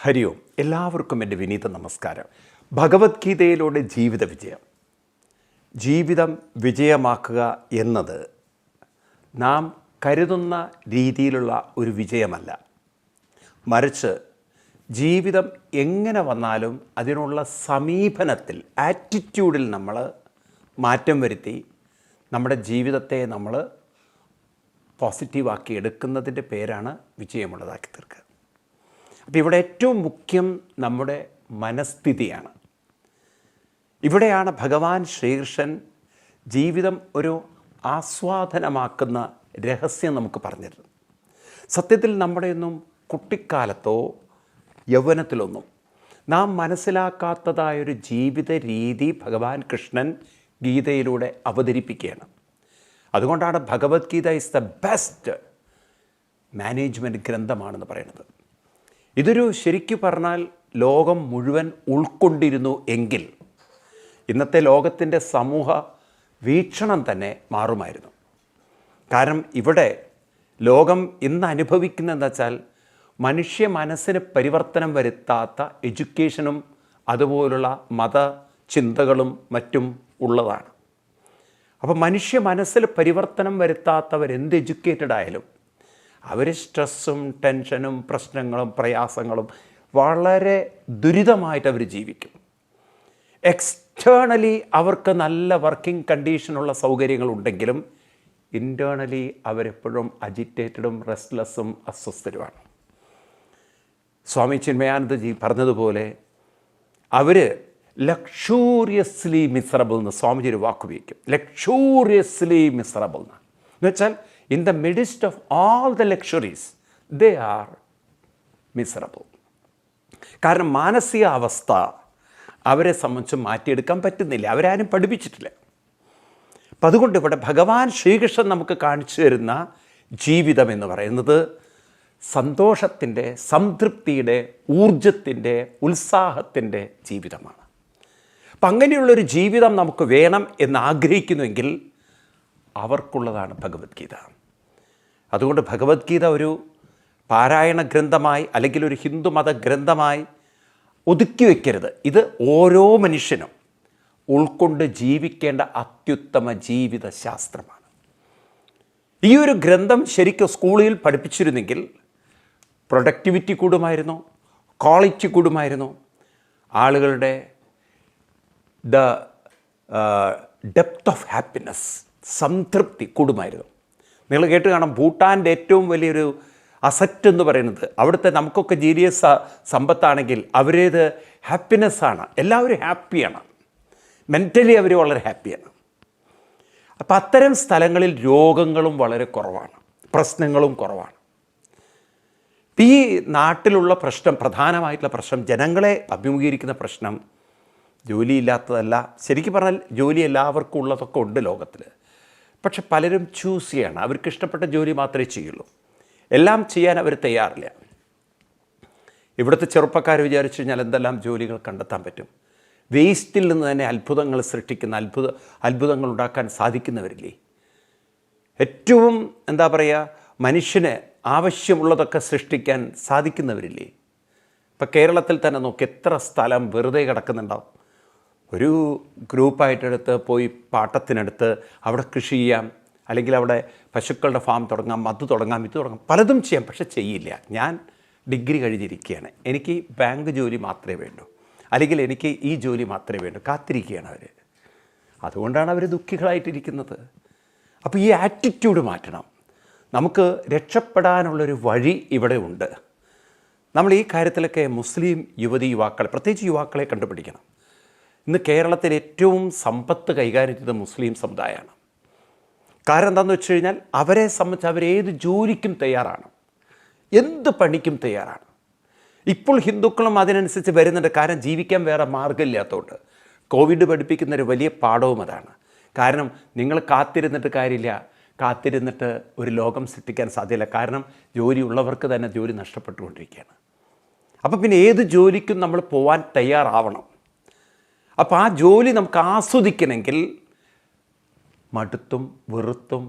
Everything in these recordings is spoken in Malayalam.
ഹരി ഓം. എല്ലാവർക്കും എൻ്റെ വിനീത നമസ്കാരം. ഭഗവത്ഗീതയിലൂടെ ജീവിത വിജയം. ജീവിതം വിജയമാക്കുക എന്നത് നാം കരുതുന്ന രീതിയിലുള്ള ഒരു വിജയമല്ല. മറിച്ച് ജീവിതം എങ്ങനെ വന്നാലും അതിനുള്ള സമീപനത്തിൽ, ആറ്റിറ്റ്യൂഡിൽ നമ്മൾ മാറ്റം വരുത്തി നമ്മുടെ ജീവിതത്തെ നമ്മൾ പോസിറ്റീവാക്കി എടുക്കുന്നതിൻ്റെ പേരാണ് വിജയമുള്ളതാക്കി തീർക്കുക. അപ്പോൾ ഇവിടെ ഏറ്റവും മുഖ്യം നമ്മുടെ മനസ്ഥിതിയാണ്. ഇവിടെയാണ് ഭഗവാൻ ശ്രീകൃഷ്ണൻ ജീവിതം ഒരു ആസ്വാദനമാക്കുന്ന രഹസ്യം നമുക്ക് പറഞ്ഞിരുന്നത്. സത്യത്തിൽ നമ്മുടെയൊന്നും കുട്ടിക്കാലത്തോ യൗവനത്തിലൊന്നും നാം മനസ്സിലാക്കാത്തതായൊരു ജീവിത രീതി ഭഗവാൻ കൃഷ്ണൻ ഗീതയിലൂടെ അവതരിപ്പിക്കുകയാണ്. അതുകൊണ്ടാണ് Bhagavad Gita is the best management ഗ്രന്ഥമാണെന്ന് പറയുന്നത്. ഇതൊരു ശരിക്കു പറഞ്ഞാൽ ലോകം മുഴുവൻ ഉൾക്കൊണ്ടിരുന്നു എങ്കിൽ ഇന്നത്തെ ലോകത്തിൻ്റെ സമൂഹ വീക്ഷണം തന്നെ മാറുമായിരുന്നു. കാരണം ഇവിടെ ലോകം ഇന്ന് അനുഭവിക്കുന്നതെന്ന് വെച്ചാൽ മനുഷ്യ മനസ്സിന് പരിവർത്തനം വരുത്താത്ത എഡ്യൂക്കേഷനും അതുപോലുള്ള മതചിന്തകളും മറ്റും ഉള്ളതാണ്. അപ്പോൾ മനുഷ്യ മനസ്സിൽ പരിവർത്തനം വരുത്താത്തവരെന്ത് എഡ്യൂക്കേറ്റഡ് ആയാലും അവർ സ്ട്രെസ്സും ടെൻഷനും പ്രശ്നങ്ങളും പ്രയാസങ്ങളും വളരെ ദുരിതമായിട്ട് അവർ ജീവിക്കും. എക്സ്റ്റേണലി അവർക്ക് നല്ല വർക്കിംഗ് കണ്ടീഷനുള്ള സൗകര്യങ്ങളുണ്ടെങ്കിലും ഇൻറ്റേർണലി അവരെപ്പോഴും അജിറ്റേറ്റഡും റെസ്റ്റ്ലെസ്സും അസ്വസ്ഥരുമാണ്. സ്വാമി ചിന്മയാനന്ദജി പറഞ്ഞതുപോലെ അവർ ലക്ഷൂറിയസ്ലി മിസറബിൾ എന്ന് സ്വാമിജി ഒരു വാക്കുപയോഗിക്കും. ലക്ഷൂറിയസ്ലി മിസറബിൾ എന്ന് വെച്ചാൽ in the midst of all the luxuries, they are miserable. കാരണം മാനസിക അവസ്ഥ അവരെ സംബന്ധിച്ച് മാറ്റിയെടുക്കാൻ പറ്റുന്നില്ല, അവരാരും പഠിപ്പിച്ചിട്ടില്ല. അപ്പം അതുകൊണ്ട് ഇവിടെ ഭഗവാൻ ശ്രീകൃഷ്ണൻ നമുക്ക് കാണിച്ചു തരുന്ന ജീവിതം എന്ന് പറയുന്നത് സന്തോഷത്തിൻ്റെ, സംതൃപ്തിയുടെ, ഊർജത്തിൻ്റെ, ഉത്സാഹത്തിൻ്റെ ജീവിതമാണ്. അപ്പം അങ്ങനെയുള്ളൊരു ജീവിതം നമുക്ക് വേണം എന്ന് ആഗ്രഹിക്കുന്നുവെങ്കിൽ അവർക്കുള്ളതാണ് ഭഗവത്ഗീത. അതുകൊണ്ട് ഭഗവത്ഗീത ഒരു പാരായണ ഗ്രന്ഥമായി അല്ലെങ്കിൽ ഒരു ഹിന്ദുമത ഗ്രന്ഥമായി ഒതുക്കി വയ്ക്കരുത്. ഇത് ഓരോ മനുഷ്യനും ഉൾക്കൊണ്ട് ജീവിക്കേണ്ട അത്യുത്തമ ജീവിത ശാസ്ത്രമാണ്. ഈ ഒരു ഗ്രന്ഥം ശരിക്കും സ്കൂളിൽ പഠിപ്പിച്ചിരുന്നെങ്കിൽ പ്രൊഡക്ടിവിറ്റി കൂടുമായിരുന്നു, ക്വാളിറ്റി കൂടുമായിരുന്നു, ആളുകളുടെ ഡെപ്ത് ഓഫ് ഹാപ്പിനെസ്, സംതൃപ്തി കൂടുമായിരുന്നു. നിങ്ങൾ കേട്ട് കാണാം, ഭൂട്ടാൻ്റെ ഏറ്റവും വലിയൊരു അസറ്റ് എന്ന് പറയുന്നത് അവിടുത്തെ നമുക്കൊക്കെ ജീരിയസ് സമ്പത്താണെങ്കിൽ അവരേത് ഹാപ്പിനെസ്സാണ്. എല്ലാവരും ഹാപ്പിയാണ്, മെൻ്റലി അവർ വളരെ ഹാപ്പിയാണ്. അപ്പം അത്തരം സ്ഥലങ്ങളിൽ രോഗങ്ങളും വളരെ കുറവാണ്, പ്രശ്നങ്ങളും കുറവാണ്. ഈ നാട്ടിലുള്ള പ്രശ്നം, പ്രധാനമായിട്ടുള്ള പ്രശ്നം, ജനങ്ങളെ അഭിമുഖീകരിക്കുന്ന പ്രശ്നം ജോലിയില്ലാത്തതല്ല. ശരിക്കും പറഞ്ഞാൽ ജോലി എല്ലാവർക്കും ഉള്ളതൊക്കെ ഉണ്ട് ലോകത്തിൽ. പക്ഷെ പലരും ചൂസ് ചെയ്യണം, അവർക്ക് ഇഷ്ടപ്പെട്ട ജോലി മാത്രമേ ചെയ്യുള്ളൂ. എല്ലാം ചെയ്യാൻ അവർ തയ്യാറില്ല. ഇവിടുത്തെ ചെറുപ്പക്കാർ വിചാരിച്ചു കഴിഞ്ഞാൽ എന്തെല്ലാം ജോലികൾ കണ്ടെത്താൻ പറ്റും. വേസ്റ്റിൽ നിന്ന് തന്നെ അത്ഭുതങ്ങൾ സൃഷ്ടിക്കുന്ന, അത്ഭുതങ്ങൾ ഉണ്ടാക്കാൻ സാധിക്കുന്നവരില്ലേ? ഏറ്റവും എന്താ പറയുക, മനുഷ്യന് ആവശ്യമുള്ളതൊക്കെ സൃഷ്ടിക്കാൻ സാധിക്കുന്നവരില്ലേ? ഇപ്പം കേരളത്തിൽ തന്നെ നോക്കി എത്ര സ്ഥലം വെറുതെ കിടക്കുന്നുണ്ടാവും. ഒരു ഗ്രൂപ്പായിട്ടെടുത്ത് പോയി പാട്ടത്തിനടുത്ത് അവിടെ കൃഷി ചെയ്യാം, അല്ലെങ്കിൽ അവിടെ പശുക്കളുടെ ഫാം തുടങ്ങാം, അത് തുടങ്ങാം, ഇത് തുടങ്ങാം, പലതും ചെയ്യാം. പക്ഷെ ചെയ്യില്ല. ഞാൻ ഡിഗ്രി കഴിഞ്ഞിരിക്കുകയാണ്, എനിക്ക് ബാങ്ക് ജോലി മാത്രമേ വേണ്ടൂ, അല്ലെങ്കിൽ എനിക്ക് ഈ ജോലി മാത്രമേ വേണ്ടൂ, കാത്തിരിക്കുകയാണ് അവർ. അതുകൊണ്ടാണ് അവർ ദുഃഖികളായിട്ടിരിക്കുന്നത്. അപ്പോൾ ഈ ആറ്റിറ്റ്യൂഡ് മാറ്റണം. നമുക്ക് രക്ഷപ്പെടാനുള്ളൊരു വഴി ഇവിടെ ഉണ്ട്. നമ്മൾ ഈ കാര്യത്തിലൊക്കെ മുസ്ലിം യുവാക്കളെ, പ്രത്യേകിച്ച് യുവാക്കളെ കണ്ടുപിടിക്കണം. ഇന്ന് കേരളത്തിൽ ഏറ്റവും സമ്പത്ത് കൈകാര്യം ചെയ്ത മുസ്ലിം സമുദായമാണ്. കാരണം എന്താണെന്ന് വെച്ച് കഴിഞ്ഞാൽ അവരെ സംബന്ധിച്ച് അവരേത് ജോലിക്കും തയ്യാറാണ്, എന്ത് പണിക്കും തയ്യാറാണ്. ഇപ്പോൾ ഹിന്ദുക്കളും അതിനനുസരിച്ച് വരുന്നുണ്ട്. കാരണം ജീവിക്കാൻ വേറെ മാർഗ്ഗമില്ലാത്തതുകൊണ്ട്. കോവിഡ് പഠിപ്പിക്കുന്നൊരു വലിയ പാഠവും അതാണ്. കാരണം നിങ്ങൾ കാത്തിരുന്നിട്ട് കാര്യമില്ല, കാത്തിരുന്നിട്ട് ഒരു ലോകം സൃഷ്ടിക്കാൻ സാധ്യമല്ല. കാരണം ജോലിയുള്ളവർക്ക് തന്നെ ജോലി നഷ്ടപ്പെട്ടുകൊണ്ടിരിക്കുകയാണ്. അപ്പോൾ പിന്നെ ഏത് ജോലിക്കും നമ്മൾ പോകാൻ തയ്യാറാവണം. അപ്പോൾ ആ ജോലി നമുക്ക് ആസ്വദിക്കണമെങ്കിൽ മടുത്തും വെറുത്തും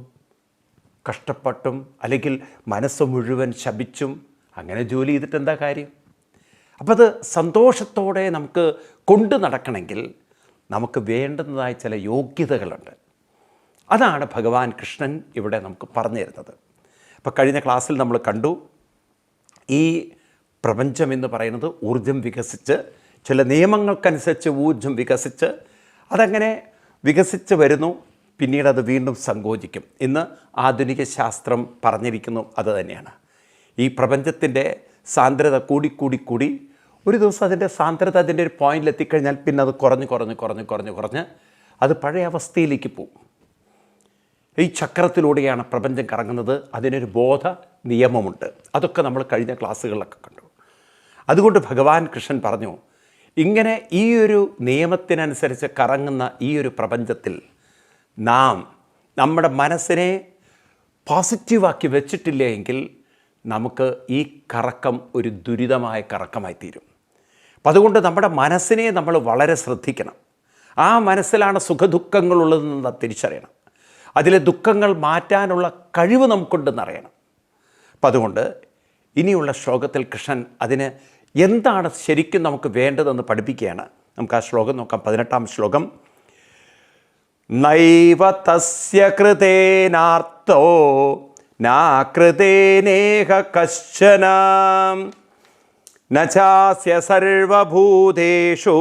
കഷ്ടപ്പെട്ടും അല്ലെങ്കിൽ മനസ്സ് മുഴുവൻ ശപിച്ചും അങ്ങനെ ജോലി ചെയ്തിട്ട് എന്താ കാര്യം? അപ്പോൾ അത് സന്തോഷത്തോടെ നമുക്ക് കൊണ്ടു നടക്കണമെങ്കിൽ നമുക്ക് വേണ്ടുന്നതായ ചില യോഗ്യതകളുണ്ട്. അതാണ് ഭഗവാൻ കൃഷ്ണൻ ഇവിടെ നമുക്ക് പറഞ്ഞു തരുന്നത്. അപ്പോൾ കഴിഞ്ഞ ക്ലാസ്സിൽ നമ്മൾ കണ്ടു, ഈ പ്രപഞ്ചം എന്ന് പറയുന്നത് ഊർജം വികസിച്ച്, ചില നിയമങ്ങൾക്കനുസരിച്ച് ഊർജം വികസിച്ച് അതങ്ങനെ വികസിച്ച് വരുന്നു, പിന്നീട് അത് വീണ്ടും സങ്കോചിക്കും. ഇന്ന് ആധുനിക ശാസ്ത്രം പറഞ്ഞിരിക്കുന്നു അത് തന്നെയാണ്. ഈ പ്രപഞ്ചത്തിൻ്റെ സാന്ദ്രത കൂടി ഒരു ദിവസം അതിൻ്റെ സാന്ദ്രത അതിൻ്റെ ഒരു പോയിന്റിൽ എത്തിക്കഴിഞ്ഞാൽ പിന്നെ അത് കുറഞ്ഞ് അത് പഴയ അവസ്ഥയിലേക്ക് പോകും. ഈ ചക്രത്തിലൂടെയാണ് പ്രപഞ്ചം കറങ്ങുന്നത്. അതിനൊരു ബോധ നിയമമുണ്ട്. അതൊക്കെ നമ്മൾ കഴിഞ്ഞ ക്ലാസ്സുകളിലൊക്കെ കണ്ടു. അതുകൊണ്ട് ഭഗവാൻ കൃഷ്ണൻ പറഞ്ഞു, ഇങ്ങനെ ഈ ഒരു നിയമത്തിനനുസരിച്ച് കറങ്ങുന്ന ഈ ഒരു പ്രപഞ്ചത്തിൽ നാം നമ്മുടെ മനസ്സിനെ പോസിറ്റീവാക്കി വെച്ചിട്ടില്ല എങ്കിൽ നമുക്ക് ഈ കറക്കം ഒരു ദുരിതമായ കറക്കമായി തീരും. അപ്പം അതുകൊണ്ട് നമ്മുടെ മനസ്സിനെ നമ്മൾ വളരെ ശ്രദ്ധിക്കണം. ആ മനസ്സിലാണ് സുഖദുഃഖങ്ങളുള്ളതെന്ന് തിരിച്ചറിയണം. അതിലെ ദുഃഖങ്ങൾ മാറ്റാനുള്ള കഴിവ് നമുക്കുണ്ടെന്നറിയണം. അപ്പം അതുകൊണ്ട് ഇനിയുള്ള ശ്ലോകത്തിൽ കൃഷ്ണൻ അതിന് എന്താണ് ശരിക്കും നമുക്ക് വേണ്ടതെന്ന് പഠിപ്പിക്കുകയാണ്. നമുക്ക് ആ ശ്ലോകം നോക്കാം. 18-ാം ശ്ലോകം. നൈവ തസ്യ കൃതേനാർത്തോ നാകൃതേനേഹ കശ്ചന നചാസ്യ സർവഭൂതേഷു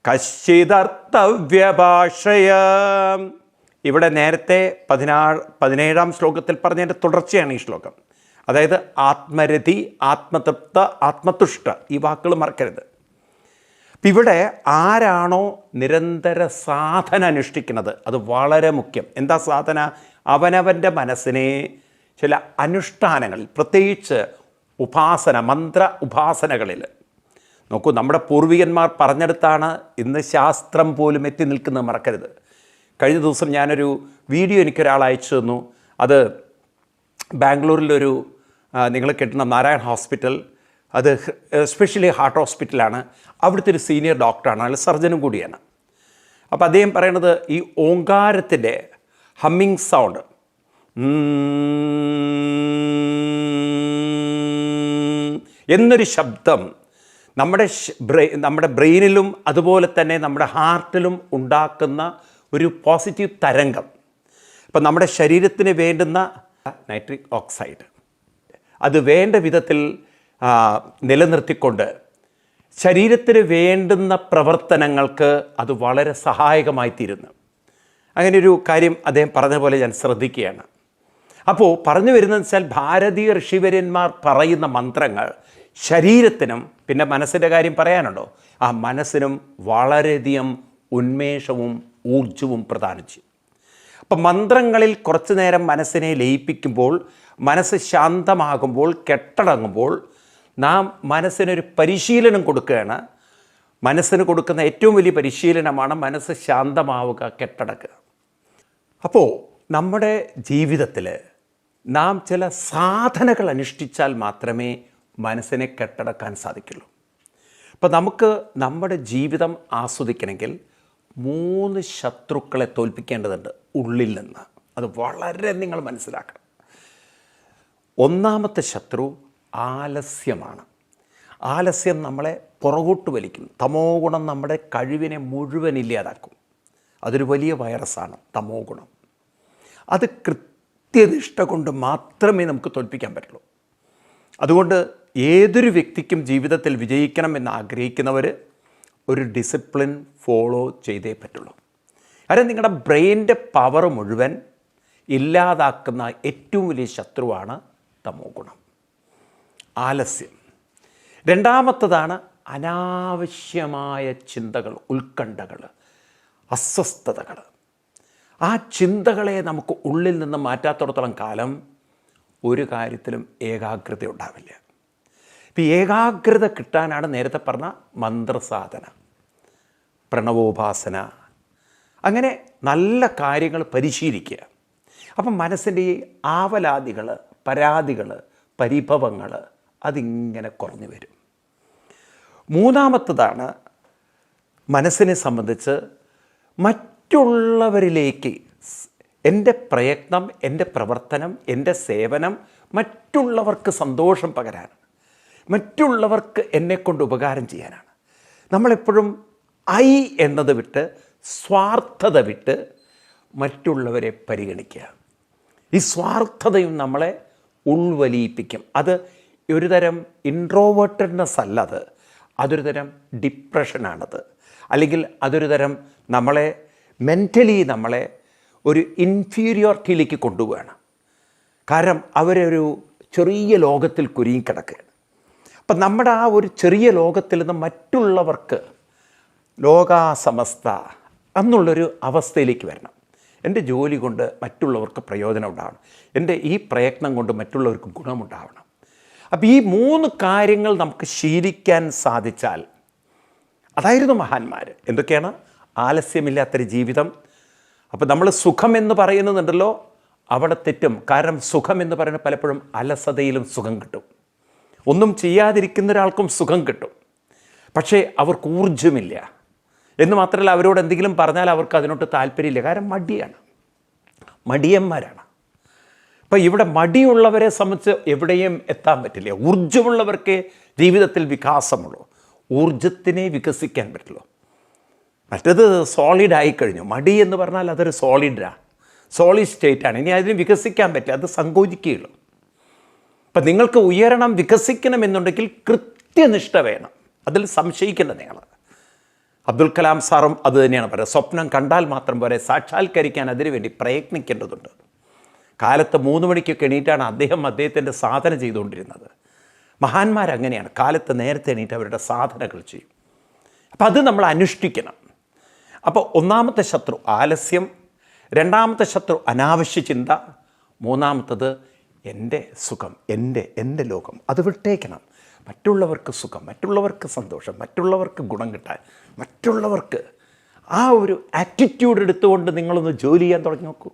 കശ്ചിദർത്ഥവ്യഭാഷയ. ഇവിടെ നേരത്തെ 17-ാം ശ്ലോകത്തിൽ പറഞ്ഞതിൻ്റെ തുടർച്ചയാണ് ഈ ശ്ലോകം. അതായത് ആത്മരതി, ആത്മതൃപ്ത, ആത്മതുഷ്ട, ഈ വാക്കുകൾ മറക്കരുത്. അപ്പം ഇവിടെ ആരാണോ നിരന്തര സാധന അനുഷ്ഠിക്കുന്നത് അത് വളരെ മുഖ്യം. എന്താ സാധന? അവനവൻ്റെ മനസ്സിനെ ചില അനുഷ്ഠാനങ്ങളിൽ, പ്രത്യേകിച്ച് ഉപാസന, മന്ത്ര ഉപാസനകളിൽ നോക്കൂ. നമ്മുടെ പൂർവികന്മാർ പറഞ്ഞെടുത്താണ് ഇന്ന് ശാസ്ത്രം പോലും എത്തി നിൽക്കുന്നത് മറക്കരുത്. കഴിഞ്ഞ ദിവസം ഞാനൊരു വീഡിയോ എനിക്കൊരാൾ അയച്ചു തന്നു. അത് ബാംഗ്ലൂരിലൊരു നിങ്ങൾ കേട്ടുന്ന നാരായൺ ഹോസ്പിറ്റൽ, അത് എസ്പെഷ്യലി ഹാർട്ട് ഹോസ്പിറ്റലാണ്. അവിടുത്തെ ഒരു സീനിയർ ഡോക്ടറാണ്, അയാൾ സർജനും കൂടിയാണ്. അപ്പോൾ അദ്ദേഹം പറയണത് ഈ ഓങ്കാരത്തിൻ്റെ ഹമ്മിങ് സൗണ്ട്, എന്നൊരു ശബ്ദം നമ്മുടെ ബ്രെയിനിലും അതുപോലെ തന്നെ നമ്മുടെ ഹാർട്ടിലും ഉണ്ടാക്കുന്ന ഒരു പോസിറ്റീവ് തരംഗം. ഇപ്പം നമ്മുടെ ശരീരത്തിന് വേണ്ടുന്ന നൈട്രിക് ഓക്സൈഡ് അത് വേണ്ട വിധത്തിൽ നിലനിർത്തിക്കൊണ്ട് ശരീരത്തിന് വേണ്ടുന്ന പ്രവർത്തനങ്ങൾക്ക് അത് വളരെ സഹായകമായി തീരുന്നു. അങ്ങനെ ഒരു കാര്യം അദ്ദേഹം പറഞ്ഞ പോലെ ഞാൻ ശ്രദ്ധിക്കുകയാണ്. അപ്പോൾ പറഞ്ഞു വരുന്നതെന്ന് വെച്ചാൽ ഭാരതീയ ഋഷിവര്യന്മാർ പറയുന്ന മന്ത്രങ്ങൾ ശരീരത്തിനും പിന്നെ മനസ്സിൻ്റെ കാര്യം പറയാനുണ്ടോ, ആ മനസ്സിനും വളരെയധികം ഉന്മേഷവും ഊർജവും പ്രദാനം ചെയ്യും. അപ്പം മന്ത്രങ്ങളിൽ കുറച്ചു നേരം മനസ്സിനെ ലയിപ്പിക്കുമ്പോൾ, മനസ്സ് ശാന്തമാകുമ്പോൾ, കെട്ടടങ്ങുമ്പോൾ നാം മനസ്സിനൊരു പരിശീലനം കൊടുക്കുകയാണ്. മനസ്സിന് കൊടുക്കുന്ന ഏറ്റവും വലിയ പരിശീലനമാണ് മനസ്സ് ശാന്തമാവുക, കെട്ടടക്കുക. അപ്പോൾ നമ്മുടെ ജീവിതത്തിൽ നാം ചില സാധനകൾ അനുഷ്ഠിച്ചാൽ മാത്രമേ മനസ്സിനെ കെട്ടടക്കാൻ സാധിക്കുള്ളൂ. അപ്പോൾ നമുക്ക് നമ്മുടെ ജീവിതം ആസ്വദിക്കണമെങ്കിൽ 3 ശത്രുക്കളെ തോൽപ്പിക്കേണ്ടതുണ്ട് ഉള്ളിൽ നിന്ന്. അത് വളരെ നിങ്ങൾ മനസ്സിലാക്കണം. ഒന്നാമത്തെ ശത്രു ആലസ്യമാണ്. ആലസ്യം നമ്മളെ പുറകോട്ട് വലിക്കും. തമോ ഗുണം നമ്മുടെ കഴിവിനെ മുഴുവൻ ഇല്ലാതാക്കും. അതൊരു വലിയ വൈറസാണ് തമോ ഗുണം. അത് കൃത്യനിഷ്ഠ കൊണ്ട് മാത്രമേ നമുക്ക് തോൽപ്പിക്കാൻ പറ്റുള്ളൂ. അതുകൊണ്ട് ഏതൊരു വ്യക്തിക്കും ജീവിതത്തിൽ വിജയിക്കണം എന്ന് ആഗ്രഹിക്കുന്നവർ ഒരു ഡിസിപ്ലിൻ ഫോളോ ചെയ്തേ പറ്റുള്ളൂ. കാരണം നിങ്ങളുടെ ബ്രെയിനിൻ്റെ പവർ മുഴുവൻ ഇല്ലാതാക്കുന്ന ഏറ്റവും വലിയ ശത്രുവാണ് തമോ ഗുണം, ആലസ്യം. രണ്ടാമത്തതാണ് അനാവശ്യമായ ചിന്തകൾ, ഉത്കണ്ഠകൾ, അസ്വസ്ഥതകൾ. ആ ചിന്തകളെ നമുക്ക് ഉള്ളിൽ നിന്ന് മാറ്റാത്തിടത്തോളം കാലം ഒരു കാര്യത്തിലും ഏകാഗ്രത ഉണ്ടാവില്ല. ഇപ്പം ഏകാഗ്രത കിട്ടാനാണ് നേരത്തെ പറഞ്ഞ മന്ത്രസാധന, പ്രണവോപാസന, അങ്ങനെ നല്ല കാര്യങ്ങൾ പരിശീലിക്കുക. അപ്പം മനസ്സിൻ്റെ ഈ ആവലാതികൾ, പരാതികൾ, പരിഭവങ്ങൾ അതിങ്ങനെ കുറഞ്ഞു വരും. മൂന്നാമത്തതാണ് മനസ്സിനെ സംബന്ധിച്ച് മറ്റുള്ളവരിലേക്ക് എൻ്റെ പ്രയത്നം, എൻ്റെ പ്രവർത്തനം, എൻ്റെ സേവനം മറ്റുള്ളവർക്ക് സന്തോഷം പകരാൻ, മറ്റുള്ളവർക്ക് എന്നെക്കൊണ്ട് ഉപകാരം ചെയ്യാനാണ്. നമ്മളെപ്പോഴും ഐ എന്നത് വിട്ട് സ്വാർത്ഥത വിട്ട് മറ്റുള്ളവരെ പരിഗണിക്കുക. ഈ സ്വാർത്ഥതയും നമ്മളെ ഉൾവലിയിപ്പിക്കും. അത് ഒരുതരം ഇൻട്രോവേർട്ടഡ്നെസ് അല്ലത്, അതൊരു തരം ഡിപ്രഷനാണത്. അല്ലെങ്കിൽ അതൊരു തരം നമ്മളെ മെൻ്റലി നമ്മളെ ഒരു ഇൻഫീരിയോറിറ്റിയിലേക്ക് കൊണ്ടുപോവുകയാണ്. കാരണം അവരൊരു ചെറിയ ലോകത്തിൽ കുരുങ്ങിക്കിടക്കുകയാണ്. അപ്പം നമ്മുടെ ആ ഒരു ചെറിയ ലോകത്തിൽ നിന്ന് മറ്റുള്ളവർക്ക് ലോകാസമസ്ത എന്നുള്ളൊരു അവസ്ഥയിലേക്ക് വരണം. എൻ്റെ ജോലി കൊണ്ട് മറ്റുള്ളവർക്ക് പ്രയോജനം ഉണ്ടാവണം, എൻ്റെ ഈ പ്രയത്നം കൊണ്ട് മറ്റുള്ളവർക്ക് ഗുണമുണ്ടാവണം. അപ്പോൾ ഈ 3 കാര്യങ്ങൾ നമുക്ക് ശീലിക്കാൻ സാധിച്ചാൽ, അതായിരുന്നു മഹാന്മാർ. എന്തൊക്കെയാണ്? ആലസ്യമില്ലാത്തൊരു ജീവിതം. അപ്പോൾ നമ്മൾ സുഖമെന്ന് പറയുന്നുണ്ടല്ലോ, അവിടെ തെറ്റും. കാരണം സുഖമെന്ന് പറയുന്നത് പലപ്പോഴും അലസതയിലും സുഖം കിട്ടും. ഒന്നും ചെയ്യാതിരിക്കുന്ന ഒരാൾക്കും സുഖം കിട്ടും, പക്ഷേ അവർക്ക് ഊർജ്ജമില്ല. എന്ന് മാത്രമല്ല, അവരോട് എന്തെങ്കിലും പറഞ്ഞാൽ അവർക്ക് അതിനോട്ട് താല്പര്യമില്ല. കാരണം മടിയന്മാരാണ്. അപ്പോൾ ഇവിടെ മടിയുള്ളവരെ സംബന്ധിച്ച് എവിടെയും എത്താൻ പറ്റില്ല. ഊർജ്ജമുള്ളവർക്ക് ജീവിതത്തിൽ വികാസമുള്ളൂ. ഊർജ്ജത്തിനെ വികസിക്കാൻ പറ്റുള്ളൂ. മറ്റത് സോളിഡായി കഴിഞ്ഞു. മടി എന്ന് പറഞ്ഞാൽ അതൊരു സോളിഡ് സ്റ്റേറ്റാണ്. ഇനി അതിന് വികസിക്കാൻ പറ്റില്ല, അത് സങ്കോചിക്കുകയുള്ളൂ. അപ്പം നിങ്ങൾക്ക് ഉയരണം, വികസിക്കണം എന്നുണ്ടെങ്കിൽ കൃത്യനിഷ്ഠ വേണം. അതിൽ സംശയിക്കേണ്ട നിങ്ങൾ. അബ്ദുൽ കലാം സാറും അത് തന്നെയാണ് പറയുന്നത്. സ്വപ്നം കണ്ടാൽ മാത്രം പോരെ, സാക്ഷാത്കരിക്കാൻ അതിനുവേണ്ടി പ്രയത്നിക്കേണ്ടതുണ്ട്. കാലത്ത് 3 മണിക്കൊക്കെ എണീറ്റാണ് അദ്ദേഹത്തിൻ്റെ സാധന ചെയ്തുകൊണ്ടിരുന്നത്. മഹാന്മാരങ്ങനെയാണ്, കാലത്ത് നേരത്തെ എണീറ്റ് അവരുടെ സാധനകൾ ചെയ്യും. അപ്പം അത് നമ്മൾ അനുഷ്ഠിക്കണം. അപ്പോൾ 1ാമത്തെ ശത്രു ആലസ്യം, 2ാമത്തെ ശത്രു അനാവശ്യ ചിന്ത, 3ാമത്തത് എൻ്റെ സുഖം, എൻ്റെ ലോകം. അത് വിട്ടേക്കണം. മറ്റുള്ളവർക്ക് സുഖം, മറ്റുള്ളവർക്ക് സന്തോഷം, മറ്റുള്ളവർക്ക് ഗുണം കിട്ടാൻ, മറ്റുള്ളവർക്ക് ആ ഒരു ആറ്റിറ്റ്യൂഡ് എടുത്തുകൊണ്ട് നിങ്ങളൊന്ന് ജോലി ചെയ്യാൻ തുടങ്ങി നോക്കൂ.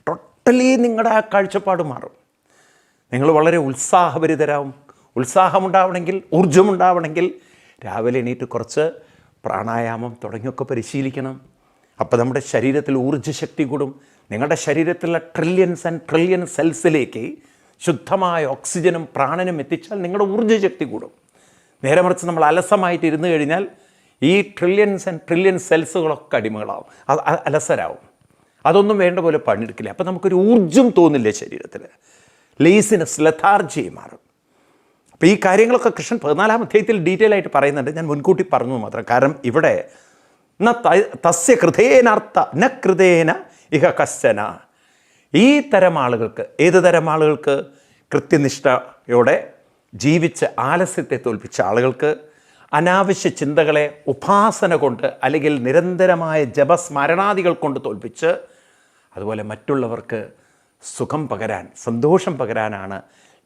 ടോട്ടലി നിങ്ങളുടെ ആ കാഴ്ചപ്പാട് മാറും. നിങ്ങൾ വളരെ ഉത്സാഹഭരിതരാകും. ഉത്സാഹമുണ്ടാവണമെങ്കിൽ, ഊർജ്ജമുണ്ടാവണമെങ്കിൽ രാവിലെ എണീറ്റ് കുറച്ച് പ്രാണായാമം തുടങ്ങിയൊക്കെ പരിശീലിക്കണം. അപ്പോൾ നമ്മുടെ ശരീരത്തിൽ ഊർജ്ജശക്തി കൂടും. നിങ്ങളുടെ ശരീരത്തിലുള്ള ട്രില്യൺസ് ആൻഡ് ട്രില്യൺ സെൽസിലേക്ക് ശുദ്ധമായ ഓക്സിജനും പ്രാണനും എത്തിച്ചാൽ നിങ്ങളുടെ ഊർജ്ജശക്തി കൂടും. നേരെ മറിച്ച് നമ്മൾ അലസമായിട്ട് ഇരുന്ന് കഴിഞ്ഞാൽ ഈ ട്രില്യൺസ് ആൻഡ് ട്രില്യൺ സെൽസുകളൊക്കെ അടിമകളാവും, അലസരാവും. അതൊന്നും വേണ്ട പോലെ പണിയെടുക്കില്ല. അപ്പോൾ നമുക്കൊരു ഊർജ്ജം തോന്നില്ല ശരീരത്തിൽ. ലേസിനെസ്, ലഥാർജി മാറും. അപ്പോൾ ഈ കാര്യങ്ങളൊക്കെ കൃഷ്ണൻ 14-ാം അധ്യായത്തിൽ ഡീറ്റെയിൽ ആയിട്ട് പറയുന്നുണ്ട്. ഞാൻ മുൻകൂട്ടി പറഞ്ഞു മാത്രം. കാരണം ഇവിടെ തസ്യ കൃതേനർത്ഥ ന കൃതേന ഇഹ കശ്ചന. ഈ തരം ആളുകൾക്ക്, ഏത് തരം ആളുകൾക്ക്? കൃത്യനിഷ്ഠയോടെ ജീവിച്ച് ആലസ്യത്തെ തോൽപ്പിച്ച ആളുകൾക്ക്, അനാവശ്യ ചിന്തകളെ ഉപാസന കൊണ്ട് അല്ലെങ്കിൽ നിരന്തരമായ ജപസ്മരണാദികൾ കൊണ്ട് തോൽപ്പിച്ച്, അതുപോലെ മറ്റുള്ളവർക്ക് സുഖം പകരാൻ, സന്തോഷം പകരാനാണ്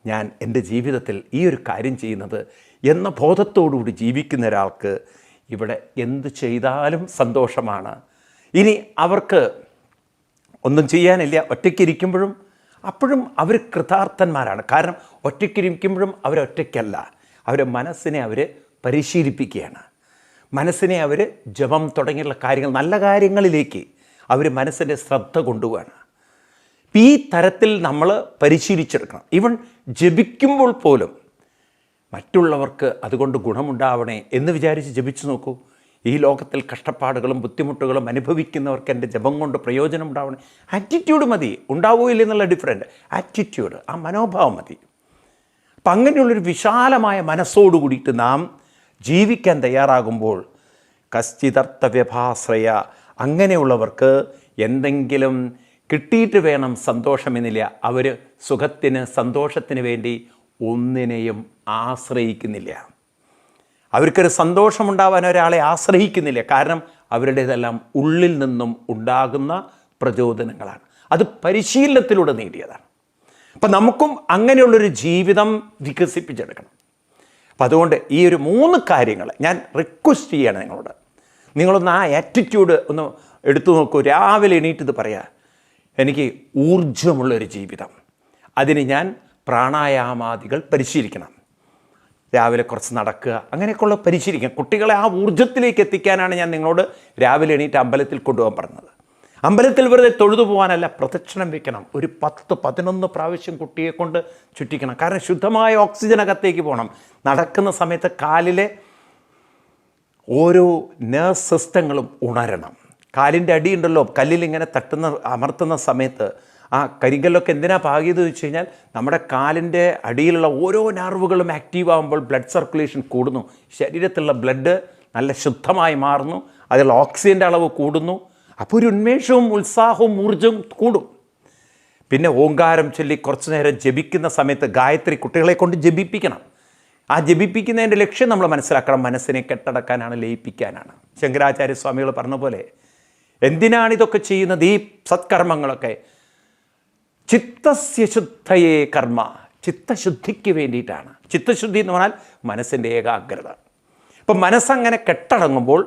ഞാൻ എൻ്റെ ജീവിതത്തിൽ ഈ ഒരു കാര്യം ചെയ്യുന്നത് എന്ന ബോധത്തോടുകൂടി ജീവിക്കുന്ന ഒരാൾക്ക് ഇവിടെ എന്ത് ചെയ്താലും സന്തോഷമാണ്. ഇനി അവർക്ക് ഒന്നും ചെയ്യാനില്ല, ഒറ്റയ്ക്കിരിക്കുമ്പോഴും അപ്പോഴും അവർ കൃതാർത്ഥന്മാരാണ്. കാരണം ഒറ്റയ്ക്കിരിക്കുമ്പോഴും അവരൊറ്റയ്ക്കല്ല, അവരെ മനസ്സിനെ അവർ പരിശീലിപ്പിക്കുകയാണ്. മനസ്സിനെ അവർ ജപം തുടങ്ങിയുള്ള കാര്യങ്ങൾ, നല്ല കാര്യങ്ങളിലേക്ക് അവർ മനസ്സിൻ്റെ ശ്രദ്ധ കൊണ്ടുപോവാണ്. ഈ തരത്തിൽ നമ്മൾ പരിശീലിച്ചെടുക്കണം. ഈവൻ ജപിക്കുമ്പോൾ പോലും മറ്റുള്ളവർക്ക് അതുകൊണ്ട് ഗുണമുണ്ടാവണേ എന്ന് വിചാരിച്ച് ജപിച്ചു നോക്കൂ. ഈ ലോകത്തിൽ കഷ്ടപ്പാടുകളും ബുദ്ധിമുട്ടുകളും അനുഭവിക്കുന്നവർക്ക് എൻ്റെ ജപം കൊണ്ട് പ്രയോജനം ഉണ്ടാവണേ. ആറ്റിറ്റ്യൂഡ് മതി, ഉണ്ടാവുകയില്ല എന്നുള്ള ഡിഫറൻറ്റ് ആറ്റിറ്റ്യൂഡ്, ആ മനോഭാവം മതി. അപ്പം അങ്ങനെയുള്ളൊരു വിശാലമായ മനസ്സോടു കൂടിയിട്ട് നാം ജീവിക്കാൻ തയ്യാറാകുമ്പോൾ കശ്ചിതർത്ഥ വ്യഭാശ്രയ, അങ്ങനെയുള്ളവർക്ക് എന്തെങ്കിലും കിട്ടിയിട്ട് വേണം സന്തോഷമെന്നില്ല. അവർ സുഖത്തിന്, സന്തോഷത്തിന് വേണ്ടി ഒന്നിനെയും ആശ്രയിക്കുന്നില്ല. അവർക്കൊരു സന്തോഷമുണ്ടാവാൻ ഒരാളെ ആശ്രയിക്കുന്നില്ല. കാരണം അവരുടേതെല്ലാം ഉള്ളിൽ നിന്നും ഉണ്ടാകുന്ന പ്രചോദനങ്ങളാണ്. അത് പരിശീലനത്തിലൂടെ നേടിയതാണ്. അപ്പം നമുക്കും അങ്ങനെയുള്ളൊരു ജീവിതം വികസിപ്പിച്ചെടുക്കണം. അപ്പം അതുകൊണ്ട് ഈ ഒരു 3 കാര്യങ്ങൾ ഞാൻ റിക്വസ്റ്റ് ചെയ്യാണ് നിങ്ങളോട്. നിങ്ങളൊന്ന് ആ ആറ്റിറ്റ്യൂഡ് ഒന്ന് എടുത്തു നോക്കൂ. രാവിലെ എണീറ്റത് പറയാ, എനിക്ക് ഊർജ്ജമുള്ളൊരു ജീവിതം, അതിന് ഞാൻ പ്രാണായാമാദികൾ പരിശീലിക്കണം. രാവിലെ കുറച്ച് നടക്കുക, അങ്ങനെയൊക്കെയുള്ള പരിശീലിക്കാം. കുട്ടികളെ ആ ഊർജ്ജത്തിലേക്ക് എത്തിക്കാനാണ് ഞാൻ നിങ്ങളോട് രാവിലെ എണീറ്റ് അമ്പലത്തിൽ കൊണ്ടുപോകാൻ പറഞ്ഞത്. അമ്പലത്തിൽ വെറുതെ തൊഴുതു പോകാനല്ല, പ്രദക്ഷിണം വെക്കണം. ഒരു 10-11 പ്രാവശ്യം കുട്ടിയെ കൊണ്ട് ചുറ്റിക്കണം. കാരണം ശുദ്ധമായ ഓക്സിജൻ അകത്തേക്ക് പോകണം. നടക്കുന്ന സമയത്ത് കാലിലെ ഓരോ നെർവ് സിസ്റ്റങ്ങളും ഉണരണം. കാലിൻ്റെ അടിയുണ്ടല്ലോ, കല്ലിലിങ്ങനെ അമർത്തുന്ന സമയത്ത് ആ കരിങ്കല്ലൊക്കെ എന്തിനാ പാകിയത് വെച്ച് കഴിഞ്ഞാൽ നമ്മുടെ കാലിൻ്റെ അടിയിലുള്ള ഓരോ നെർവുകളും ആക്റ്റീവ് ആകുമ്പോൾ ബ്ലഡ് സർക്കുലേഷൻ കൂടുന്നു, ശരീരത്തിലുള്ള ബ്ലഡ് നല്ല ശുദ്ധമായി മാറുന്നു, അതിൽ ഓക്സിജൻ്റെ അളവ് കൂടുന്നു. അപ്പോൾ ഒരു ഉന്മേഷവും ഉത്സാഹവും ഊർജ്ജവും കൂടും. പിന്നെ ഓങ്കാരം ചൊല്ലി കുറച്ചു നേരം ജപിക്കുന്ന സമയത്ത് ഗായത്രി കുട്ടികളെ കൊണ്ട് ജപിപ്പിക്കണം. ആ ജപിപ്പിക്കുന്നതിൻ്റെ ലക്ഷ്യം നമ്മൾ മനസ്സിലാക്കണം, മനസ്സിനെ കെട്ടടക്കാനാണ്, ലയിപ്പിക്കാനാണ്. ശങ്കരാചാര്യ സ്വാമികൾ പറഞ്ഞ പോലെ എന്തിനാണ് ഇതൊക്കെ ചെയ്യുന്നത്, ഈ സത്കർമ്മങ്ങളൊക്കെ? ചിത്തസ്യ ശുദ്ധയേ കർമ്മ, ചിത്തശുദ്ധിക്ക് വേണ്ടിയിട്ടാണ്. ചിത്തശുദ്ധി എന്ന് പറഞ്ഞാൽ മനസ്സിൻ്റെ ഏകാഗ്രത. ഇപ്പം മനസ്സങ്ങനെ കെട്ടടങ്ങുമ്പോൾ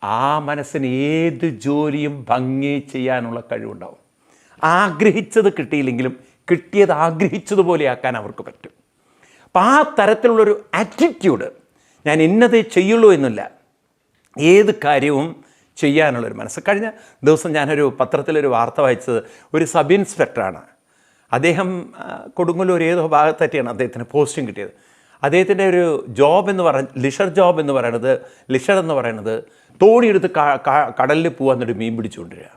ആ മനസ്സിന് ഏത് ജോലിയും ഭംഗി ചെയ്യാനുള്ള കഴിവുണ്ടാവും. ആഗ്രഹിച്ചത് കിട്ടിയില്ലെങ്കിലും കിട്ടിയത് ആഗ്രഹിച്ചതുപോലെ ആക്കാൻ അവർക്ക് പറ്റും. അപ്പം ആ തരത്തിലുള്ളൊരു ആറ്റിറ്റ്യൂഡ്, ഞാൻ ഇന്നതേ ചെയ്യുള്ളൂ എന്നില്ല, ഏത് കാര്യവും ചെയ്യാനുള്ളൊരു മനസ്സ്. കഴിഞ്ഞ ദിവസം ഞാനൊരു പത്രത്തിലൊരു വാർത്ത വായിച്ചത്, ഒരു സബ് ഇൻസ്പെക്ടറാണ്. അദ്ദേഹം കൊടുങ്ങല്ലൂർ ഏതോ ഭാഗത്തെറ്റിയാണ് അദ്ദേഹത്തിന് പോസ്റ്റിംഗ് കിട്ടിയത്. അദ്ദേഹത്തിൻ്റെ ഒരു ജോബ് എന്ന് ലിഷർ ജോബ് എന്ന് പറയുന്നത്, ലിഷർ എന്ന് പറയുന്നത് തോണിയെടുത്ത് കടലിൽ പോകാന്നൊരു മീൻ പിടിച്ചുകൊണ്ടിരിക്കുക.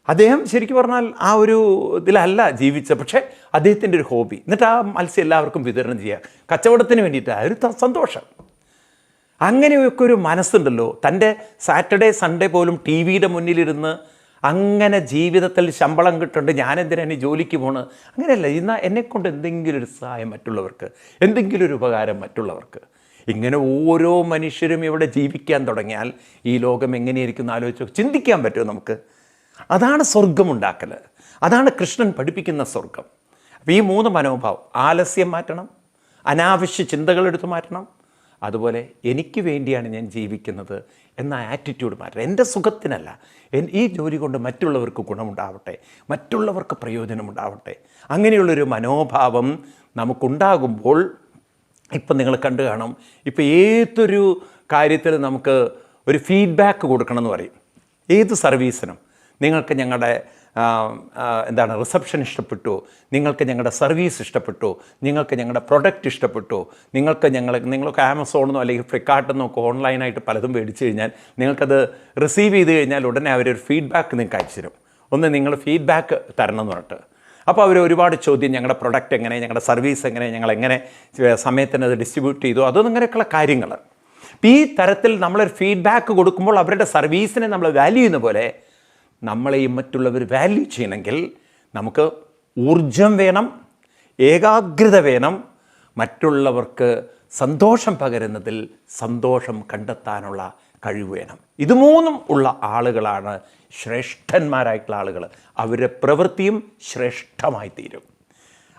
അദ്ദേഹം ശരിക്കും പറഞ്ഞാൽ ആ ഒരു ഇതിലല്ല ജീവിച്ചത്, പക്ഷേ അദ്ദേഹത്തിൻ്റെ ഒരു ഹോബി. എന്നിട്ട് ആ മത്സ്യം എല്ലാവർക്കും വിതരണം ചെയ്യുക, കച്ചവടത്തിന് വേണ്ടിയിട്ട്. ഒരു സന്തോഷം. അങ്ങനെയൊക്കെ ഒരു മനസ്സുണ്ടല്ലോ. തൻ്റെ സാറ്റർഡേ സൺഡേ പോലും ടി വിയുടെ മുന്നിലിരുന്ന് അങ്ങനെ ജീവിതത്തിൽ ശമ്പളം കിട്ടുന്നുണ്ട്, ഞാനെന്തിനാണ് ജോലിക്ക് പോകണത്? അങ്ങനെയല്ല. ഇന്ന് എന്നെക്കൊണ്ട് എന്തെങ്കിലും ഒരു സഹായം മറ്റുള്ളവർക്ക്, എന്തെങ്കിലും ഒരു ഉപകാരം മറ്റുള്ളവർക്ക്. ഇങ്ങനെ ഓരോ മനുഷ്യരും ഇവിടെ ജീവിക്കാൻ തുടങ്ങിയാൽ ഈ ലോകം എങ്ങനെയായിരിക്കും എന്ന് ആലോചിച്ച് ചിന്തിക്കാൻ പറ്റുമോ നമുക്ക്? അതാണ് സ്വർഗമുണ്ടാക്കൽ. അതാണ് കൃഷ്ണൻ പഠിപ്പിക്കുന്ന സ്വർഗം. അപ്പോൾ ഈ 3 മനോഭാവം, ആലസ്യം മാറ്റണം, അനാവശ്യ ചിന്തകൾ എടുത്തു മാറ്റണം, അതുപോലെ എനിക്ക് വേണ്ടിയാണ് ഞാൻ ജീവിക്കുന്നത് എന്ന ആറ്റിറ്റ്യൂഡ് മാറ്റണം. എൻ്റെ സുഖത്തിനല്ല, ഈ ജോലി കൊണ്ട് മറ്റുള്ളവർക്ക് ഗുണമുണ്ടാവട്ടെ, മറ്റുള്ളവർക്ക് പ്രയോജനമുണ്ടാവട്ടെ. അങ്ങനെയുള്ളൊരു മനോഭാവം നമുക്കുണ്ടാകുമ്പോൾ, ഇപ്പം നിങ്ങൾ കണ്ടു കാണും, ഇപ്പോൾ ഏതൊരു കാര്യത്തിൽ നമുക്ക് ഒരു ഫീഡ്ബാക്ക് കൊടുക്കണമെന്ന് പറയും. ഏത് സർവീസിനും നിങ്ങൾക്ക് ഞങ്ങളുടെ റിസപ്ഷൻ ഇഷ്ടപ്പെട്ടു, നിങ്ങൾക്ക് ഞങ്ങളുടെ സർവീസ് ഇഷ്ടപ്പെട്ടു, നിങ്ങൾക്ക് ഞങ്ങളുടെ പ്രൊഡക്റ്റ് ഇഷ്ടപ്പെട്ടു, നിങ്ങൾക്ക് ആമസോണിന്നോ അല്ലെങ്കിൽ ഫ്ലിപ്കാർട്ടിൽ ഒക്കെ ഓൺലൈനായിട്ട് പലതും മേടിച്ച് കഴിഞ്ഞാൽ നിങ്ങൾക്കത് റിസീവ് ചെയ്ത് കഴിഞ്ഞാൽ ഉടനെ അവരൊരു ഫീഡ്ബാക്ക് നിങ്ങൾക്ക് അയച്ചു തരും. ഒന്ന് നിങ്ങൾ ഫീഡ്ബാക്ക് തരണം എന്ന് പറഞ്ഞിട്ട്. അപ്പോൾ അവർ ഒരുപാട് ചോദ്യം, ഞങ്ങളുടെ പ്രൊഡക്റ്റ് എങ്ങനെ, ഞങ്ങളുടെ സർവീസ് എങ്ങനെ, ഞങ്ങളെങ്ങനെ സമയത്തിന് അത് ഡിസ്ട്രിബ്യൂട്ട് ചെയ്തു, അങ്ങനെയൊക്കെയുള്ള കാര്യങ്ങൾ. ഈ തരത്തിൽ നമ്മളൊരു ഫീഡ്ബാക്ക് കൊടുക്കുമ്പോൾ അവരുടെ സർവീസിനെ നമ്മൾ വാല്യൂ ചെയ്യുന്ന പോലെ നമ്മളെയും മറ്റുള്ളവർ വാല്യൂ ചെയ്യണമെങ്കിൽ നമുക്ക് ഊർജം വേണം, ഏകാഗ്രത വേണം, മറ്റുള്ളവർക്ക് സന്തോഷം പകരുന്നതിൽ സന്തോഷം കണ്ടെത്താനുള്ള കഴിവ് വേണം. ഇത് 3 ഉള്ള ആളുകളാണ് ശ്രേഷ്ഠന്മാരായിട്ടുള്ള ആളുകൾ. അവരുടെ പ്രവൃത്തിയും ശ്രേഷ്ഠമായി തീരും.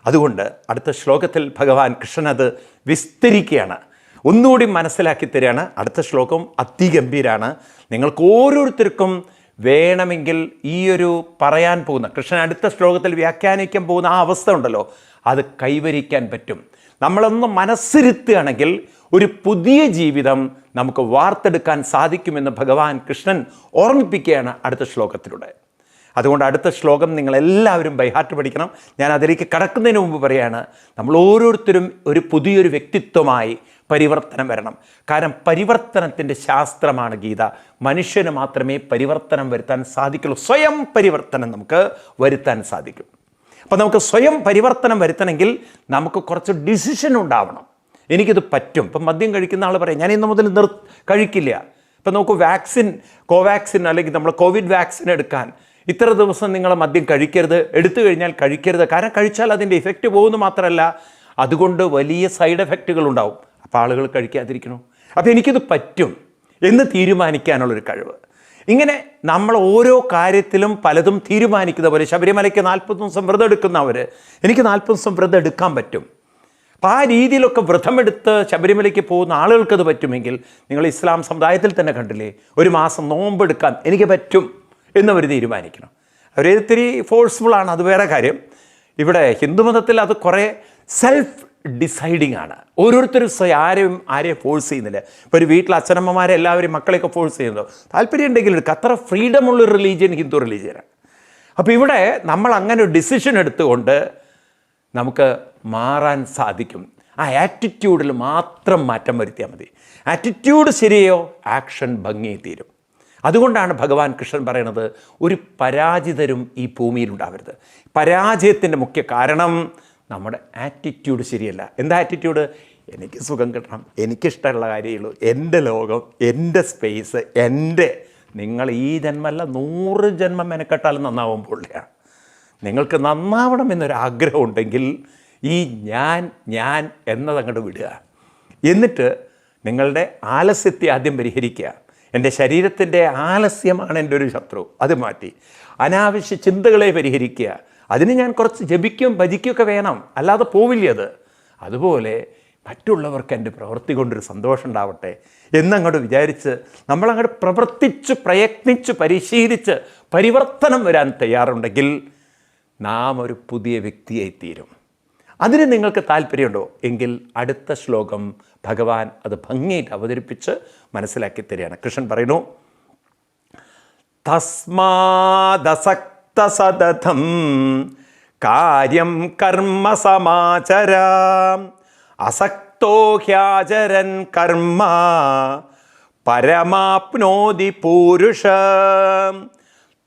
അതുകൊണ്ട് അടുത്ത ശ്ലോകത്തിൽ ഭഗവാൻ കൃഷ്ണൻ അത് വിസ്തരിക്കുകയാണ്, ഒന്നുകൂടി മനസ്സിലാക്കി തരികയാണ്. അടുത്ത ശ്ലോകം അതിഗംഭീരാണ്. നിങ്ങൾക്ക് ഓരോരുത്തർക്കും വേണമെങ്കിൽ ഈ ഒരു പറയാൻ പോകുന്ന കൃഷ്ണൻ അടുത്ത ശ്ലോകത്തിൽ വ്യാഖ്യാനിക്കാൻ പോകുന്ന ആ അവസ്ഥ ഉണ്ടല്ലോ, അത് കൈവരിക്കാൻ പറ്റും. നമ്മളൊന്ന് മനസ്സിരുത്തുകയാണെങ്കിൽ ഒരു പുതിയ ജീവിതം നമുക്ക് വാർത്തെടുക്കാൻ സാധിക്കുമെന്ന് ഭഗവാൻ കൃഷ്ണൻ ഓർമ്മിപ്പിക്കുകയാണ് അടുത്ത ശ്ലോകത്തിലൂടെ. അതുകൊണ്ട് അടുത്ത ശ്ലോകം നിങ്ങളെല്ലാവരും ബൈഹാർട്ട് പഠിക്കണം. ഞാൻ അതിലേക്ക് കടക്കുന്നതിന് മുമ്പ് പറയുകയാണ്, നമ്മൾ ഓരോരുത്തരും ഒരു പുതിയൊരു വ്യക്തിത്വമായി പരിവർത്തനം വരണം. കാരണം പരിവർത്തനത്തിൻ്റെ ശാസ്ത്രമാണ് ഗീത. മനുഷ്യന് മാത്രമേ പരിവർത്തനം വരുത്താൻ സാധിക്കുള്ളൂ. സ്വയം പരിവർത്തനം നമുക്ക് വരുത്താൻ സാധിക്കും. അപ്പോൾ നമുക്ക് സ്വയം പരിവർത്തനം വരുത്തണമെങ്കിൽ നമുക്ക് കുറച്ച് ഡിസിഷൻ ഉണ്ടാവണം. എനിക്കിത് പറ്റും. ഇപ്പം മദ്യം കഴിക്കുന്ന ആൾ പറയും, ഞാൻ ഇന്ന് മുതൽ കഴിക്കില്ല. ഇപ്പം നമുക്ക് കോവാക്സിൻ അല്ലെങ്കിൽ നമ്മൾ കോവിഡ് വാക്സിൻ എടുക്കാൻ ഇത്ര ദിവസം നിങ്ങൾ മദ്യം കഴിക്കരുത്, എടുത്തു കഴിഞ്ഞാൽ കഴിക്കരുത്. കാരണം കഴിച്ചാൽ അതിൻ്റെ ഇഫക്റ്റ് പോകുന്നു മാത്രമല്ല, അതുകൊണ്ട് വലിയ സൈഡ് എഫക്റ്റുകൾ ഉണ്ടാവും. അപ്പോൾ ആളുകൾ കഴിക്കാതിരിക്കണം. അപ്പോൾ എനിക്കിത് പറ്റും എന്ന് തീരുമാനിക്കാനുള്ളൊരു കഴിവ്. ഇങ്ങനെ നമ്മൾ ഓരോ കാര്യത്തിലും പലതും തീരുമാനിക്കുന്ന പോലെ, ശബരിമലയ്ക്ക് 40 ദിവസം വ്രതം എടുക്കുന്നവർ, എനിക്ക് 40 ദിവസം വ്രതം എടുക്കാൻ പറ്റും. അപ്പോൾ ആ രീതിയിലൊക്കെ വ്രതമെടുത്ത് ശബരിമലയ്ക്ക് പോകുന്ന ആളുകൾക്കത് പറ്റുമെങ്കിൽ, നിങ്ങൾ ഇസ്ലാം സമുദായത്തിൽ തന്നെ കണ്ടില്ലേ, 1 മാസം നോമ്പെടുക്കാൻ എനിക്ക് പറ്റും എന്നവർ തീരുമാനിക്കണം. അവരിത്തിരി ഫോഴ്സ്ഫുള്ളാണ്, അത് വേറെ കാര്യം. ഇവിടെ ഹിന്ദുമതത്തിൽ അത് കുറേ സെൽഫ് ഡിസൈഡിങ് ആണ്. ഓരോരുത്തരും ആരെയും ഫോഴ്സ് ചെയ്യുന്നില്ല. ഇപ്പോൾ ഒരു വീട്ടിൽ അച്ഛനമ്മമാരെ എല്ലാവരും മക്കളെയൊക്കെ ഫോഴ്സ് ചെയ്യുന്നതോ താല്പര്യം ഉണ്ടെങ്കിൽ അത്ര ഫ്രീഡമുള്ളൊരു റിലീജിയൻ ഹിന്ദു റിലീജിയനാണ്. അപ്പോൾ ഇവിടെ നമ്മൾ അങ്ങനെ ഒരു ഡിസിഷൻ എടുത്തുകൊണ്ട് നമുക്ക് മാറാൻ സാധിക്കും. ആ ആറ്റിറ്റ്യൂഡിൽ മാത്രം മാറ്റം വരുത്തിയാൽ മതി. ആറ്റിറ്റ്യൂഡ് ശരിയോ ആക്ഷൻ ഭംഗി തീരും. അതുകൊണ്ടാണ് ഭഗവാൻ കൃഷ്ണൻ പറയുന്നത് ഒരു പരാജിതരും ഈ ഭൂമിയിലുണ്ടാവരുത്. പരാജയത്തിൻ്റെ മുഖ്യ കാരണം നമ്മുടെ ആറ്റിറ്റ്യൂഡ് ശരിയല്ല. എന്താ ആറ്റിറ്റ്യൂഡ്? എനിക്ക് സുഖം കിട്ടണം, എനിക്കിഷ്ടമുള്ള കാര്യമുള്ളൂ, എൻ്റെ ലോകം, എൻ്റെ സ്പേസ്, എൻ്റെ. നിങ്ങൾ ഈ ജന്മമല്ല 100 ജന്മം മെനക്കെട്ടാലും നന്നാവാൻ പോളില്ല. നിങ്ങൾക്ക് നന്നാവണം എന്നൊരാഗ്രഹം ഉണ്ടെങ്കിൽ ഈ ഞാൻ എന്നതങ്ങോട്ട് വിടുക. എന്നിട്ട് നിങ്ങളുടെ ആലസ്യത്തെ ആദ്യം പരിഹരിക്കുക. എൻ്റെ ശരീരത്തിൻ്റെ ആലസ്യമാണ് എൻ്റെ ഒരു ശത്രു, അത് മാറ്റി അനാവശ്യ ചിന്തകളെ പരിഹരിക്കുക. അതിന് ഞാൻ കുറച്ച് ജപിക്കും ഭജിക്കുകയൊക്കെ വേണം, അല്ലാതെ പോവില്ല അത്. അതുപോലെ മറ്റുള്ളവർക്ക് എൻ്റെ പ്രവൃത്തി കൊണ്ടൊരു സന്തോഷം ഉണ്ടാവട്ടെ എന്നങ്ങോട്ട് വിചാരിച്ച് നമ്മളങ്ങോട്ട് പ്രവർത്തിച്ച് പ്രയത്നിച്ച് പരിശീലിച്ച് പരിവർത്തനം വരാൻ തയ്യാറുണ്ടെങ്കിൽ നാം ഒരു പുതിയ വ്യക്തിയായി തീരും. അതിന് നിങ്ങൾക്ക് താല്പര്യമുണ്ടോ എങ്കിൽ അടുത്ത ശ്ലോകം ഭഗവാൻ അത് ഭംഗിയായിട്ട് അവതരിപ്പിച്ച് മനസ്സിലാക്കി തരികയാണ്. കൃഷ്ണൻ പറയുന്നു, തസ്മാദസക്തസതതം കാര്യം കർമ്മ സമാചര അസക്തോ ഹ്യാചരൻ കർമ്മ പരമാപ്നോതി പൂരുഷ.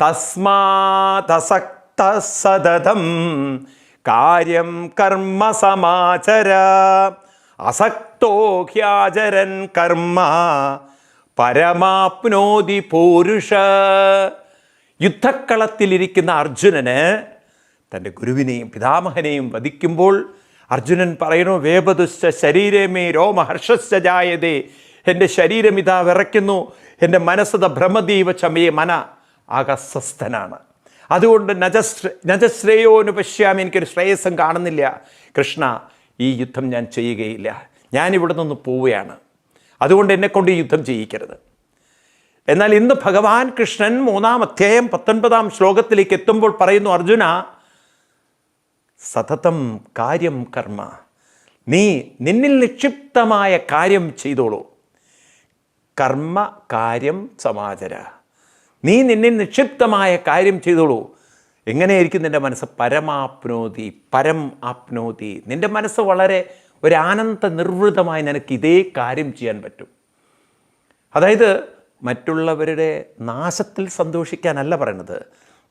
തസ്മാദസക്തസതതം കാര്യം കർമ്മ സമാചര അസക്തോ ഹ്യാചരൻ കർമ്മ പരമാപ്നോതി പൂരുഷ. യുദ്ധക്കളത്തിലിരിക്കുന്ന അർജുനന് തൻ്റെ ഗുരുവിനെയും പിതാമഹനെയും വധിക്കുമ്പോൾ അർജുനൻ പറയുന്നു, വേപതുശ്ച ശരീരമേ രോമഹർഷശ്ച ജായതേ. എൻ്റെ ശരീരം ഇതാ വിറയ്ക്കുന്നു, എൻ്റെ മനസ്സത ഭ്രമദീവ ചമേ മന ആകസ്വസ്ഥനാണ്. അതുകൊണ്ട് നജശ്രേയോന് പശ്യാമി, എനിക്കൊരു ശ്രേയസ്സം കാണുന്നില്ല. കൃഷ്ണ, ഈ യുദ്ധം ഞാൻ ചെയ്യുകയില്ല, ഞാനിവിടെ നിന്ന് പോവുകയാണ്. അതുകൊണ്ട് എന്നെക്കൊണ്ട് ഈ യുദ്ധം ചെയ്യിക്കരുത്. എന്നാൽ ഇന്ന് ഭഗവാൻ കൃഷ്ണൻ 3-ാം അധ്യായം 19-ാം ശ്ലോകത്തിലേക്ക് എത്തുമ്പോൾ പറയുന്നു, അർജുന, സതതം കാര്യം കർമ്മ, നീ നിന്നിൽ നിക്ഷിപ്തമായ കാര്യം ചെയ്തോളൂ. കർമ്മ കാര്യം സമാചര, നീ നിന്നിൽ നിക്ഷിപ്തമായ കാര്യം ചെയ്തോളൂ. എങ്ങനെയായിരിക്കും നിൻ്റെ മനസ്സ്? പരമാപ്നോതി, പരം ആപ്നോതി. നിൻ്റെ മനസ്സ് വളരെ ഒരു ആനന്ദ നിർവൃതമായി നിനക്ക് ഇതേ കാര്യം ചെയ്യാൻ പറ്റും. അതായത് മറ്റുള്ളവരുടെ നാശത്തിൽ സന്തോഷിക്കാനല്ല പറയുന്നത്,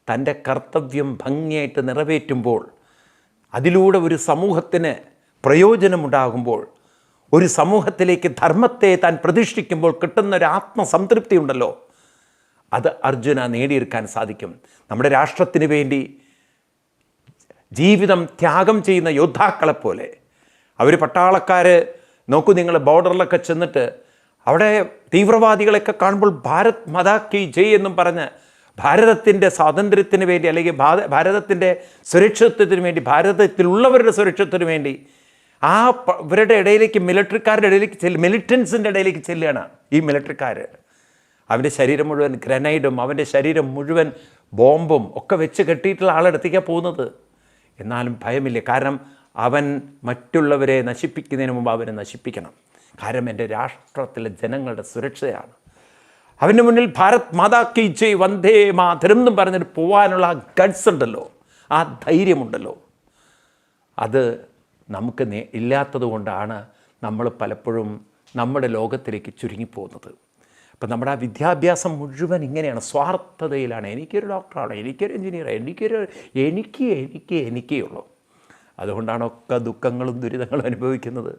തൻ്റെ കർത്തവ്യം ഭംഗിയായിട്ട് നിറവേറ്റുമ്പോൾ, അതിലൂടെ ഒരു സമൂഹത്തിന് പ്രയോജനമുണ്ടാകുമ്പോൾ, ഒരു സമൂഹത്തിലേക്ക് ധർമ്മത്തെ താൻ പ്രതിഷ്ഠിക്കുമ്പോൾ കിട്ടുന്ന ഒരു ആത്മസംതൃപ്തി ഉണ്ടല്ലോ, അത് അർജുന നേടിയെടുക്കാൻ സാധിക്കും. നമ്മുടെ രാഷ്ട്രത്തിന് വേണ്ടി ജീവിതം ത്യാഗം ചെയ്യുന്ന യോദ്ധാക്കളെപ്പോലെ അവർ പട്ടാളക്കാർ നോക്കൂ, നിങ്ങൾ ബോർഡറിലൊക്കെ ചെന്നിട്ട് അവിടെ തീവ്രവാദികളെയൊക്കെ കാണുമ്പോൾ ഭാരത് മാതാ കി ജയ് എന്നും പറഞ്ഞ് ഭാരതത്തിൻ്റെ സ്വാതന്ത്ര്യത്തിന് വേണ്ടി, അല്ലെങ്കിൽ ഭാരതത്തിൻ്റെ സുരക്ഷിതത്വത്തിന് വേണ്ടി, ഭാരതത്തിലുള്ളവരുടെ സുരക്ഷിതത്വത്തിന് വേണ്ടി ഇവരുടെ ഇടയിലേക്ക്, മിലിറ്ററിക്കാരുടെ ഇടയിലേക്ക് മിലിറ്റൻസിൻ്റെ ഇടയിലേക്ക് ചെല്ലുകയാണ് ഈ മിലിറ്ററിക്കാർ. അവൻ്റെ ശരീരം മുഴുവൻ ഗ്രനൈഡും അവൻ്റെ ശരീരം മുഴുവൻ ബോംബും ഒക്കെ വെച്ച് കെട്ടിയിട്ടുള്ള ആളെടുത്തേക്കാണ് പോകുന്നത്. എന്നാലും ഭയമില്ല, കാരണം അവൻ മറ്റുള്ളവരെ നശിപ്പിക്കുന്നതിന് മുമ്പ് അവനെ നശിപ്പിക്കണം. കാരണം എൻ്റെ രാഷ്ട്രത്തിലെ ജനങ്ങളുടെ സുരക്ഷയാണ്. അവൻ്റെ മുന്നിൽ ഭാരത് മാതാ കി ജയ് വന്ദേ മാതരം എന്നും പറഞ്ഞിട്ട് പോകാനുള്ള ആ ഗഡ്സ് ഉണ്ടല്ലോ, ആ ധൈര്യമുണ്ടല്ലോ, അത് നമുക്ക് ഇല്ലാത്തത് കൊണ്ടാണ് നമ്മൾ പലപ്പോഴും നമ്മുടെ ലോകത്തിലേക്ക് ചുരുങ്ങിപ്പോകുന്നത്. അപ്പം നമ്മുടെ ആ വിദ്യാഭ്യാസം മുഴുവൻ ഇങ്ങനെയാണ്, സ്വാർത്ഥതയിലാണ്. എനിക്കൊരു ഡോക്ടറാണ്, എനിക്കൊരു എഞ്ചിനീയർ, എനിക്കേ ഉള്ളൂ. അതുകൊണ്ടാണ് ഒക്കെ ദുഃഖങ്ങളും ദുരിതങ്ങളും അനുഭവിക്കുന്നത്.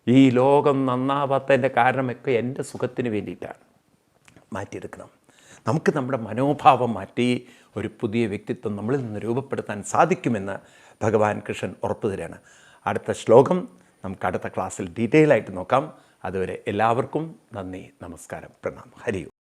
ഈ ലോകം നന്നാവാത്തതിൻ്റെ കാരണമൊക്കെ എൻ്റെ സുഖത്തിന് വേണ്ടിയിട്ടാണ്. മാറ്റിയെടുക്കണം. നമുക്ക് നമ്മുടെ മനോഭാവം മാറ്റി ഒരു പുതിയ വ്യക്തിത്വം നമ്മളിൽ നിന്ന് രൂപപ്പെടുത്താൻ സാധിക്കുമെന്ന് ഭഗവാൻ കൃഷ്ണൻ ഉറപ്പു തരികയാണ്. അടുത്ത ശ്ലോകം നമുക്ക് അടുത്ത ക്ലാസ്സിൽ ഡീറ്റെയിൽ ആയിട്ട് നോക്കാം. അതുവരെ എല്ലാവർക്കും നന്ദി, നമസ്കാരം, പ്രണാമം, ഹരി ഓം.